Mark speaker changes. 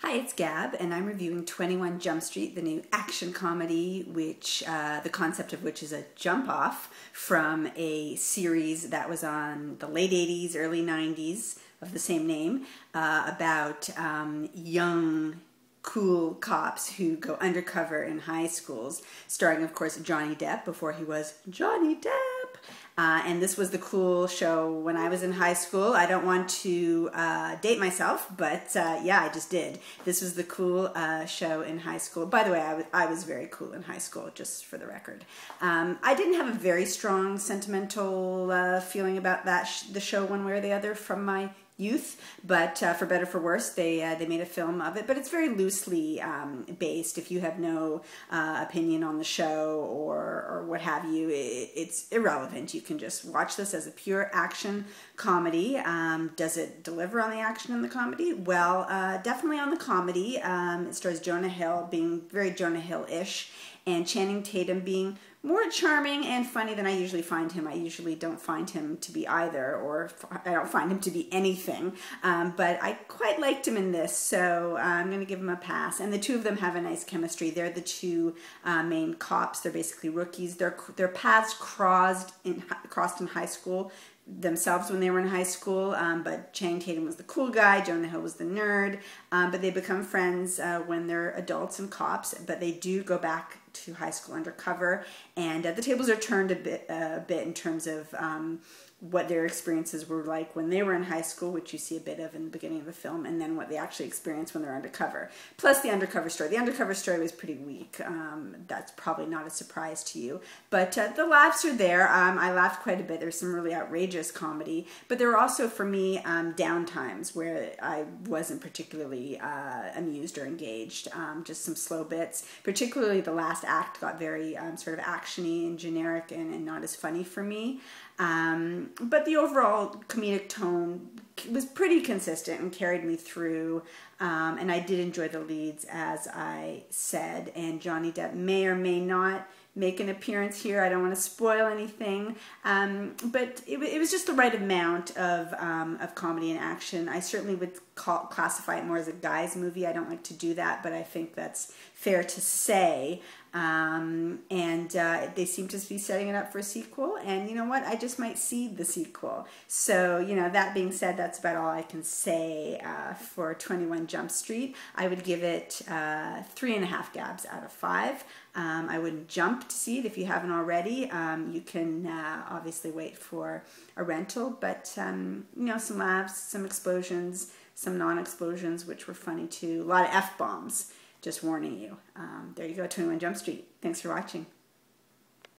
Speaker 1: Hi, it's Gab, and I'm reviewing 21 Jump Street, the new action comedy, which the concept of which is a jump off from a series that was on the late 80s, early 90s of the same name, about young, cool cops who go undercover in high schools, starring, of course, Johnny Depp before he was Johnny Depp. And this was the cool show when I was in high school. I don't want to date myself, but yeah, I just did. This was the cool show in high school. By the way, I was very cool in high school, just for the record. I didn't have a very strong sentimental feeling about the show one way or the other from my youth, but for better or for worse, they made a film of it. But it's very loosely based. If you have no opinion on the show or what have you, it's irrelevant. You can just watch this as a pure action comedy. Does it deliver on the action and the comedy? Well, definitely on the comedy. It stars Jonah Hill being very Jonah Hill-ish, and Channing Tatum being more charming and funny than I usually find him. I usually don't find him to be either, or I don't find him to be anything, but I quite liked him in this, so I'm going to give him a pass. And the two of them have a nice chemistry. They're the two main cops. They're basically rookies. Their paths crossed in high school themselves when they were in high school, but Channing Tatum was the cool guy, Jonah Hill was the nerd, but they become friends when they're adults and cops, but they do go back to high school undercover, and the tables are turned a bit in terms of what their experiences were like when they were in high school, which you see a bit of in the beginning of the film, and then what they actually experience when they're undercover. Plus the undercover story. The undercover story was pretty weak. That's probably not a surprise to you. But the laughs are there. I laughed quite a bit. There's some really outrageous comedy. But there were also, for me, down times where I wasn't particularly amused or engaged. Just some slow bits. Particularly the last act got very sort of action-y and generic and not as funny for me. But the overall comedic tone was pretty consistent and carried me through, and I did enjoy the leads, as I said, and Johnny Depp may or may not make an appearance here. I don't want to spoil anything, but it was just the right amount of comedy and action. I certainly would classify it more as a guy's movie. I don't like to do that, but I think that's fair to say. And they seem to be setting it up for a sequel, and you know what? I just might see the sequel. So, you know, that being said, that's about all I can say for 21 Jump Street. I would give it 3.5 Gabs out of 5. I wouldn't jump to see it if you haven't already. You can obviously wait for a rental, but you know, some laughs, some explosions, some non-explosions, which were funny too. A lot of F-bombs. Just warning you. There you go, 21 Jump Street. Thanks for watching.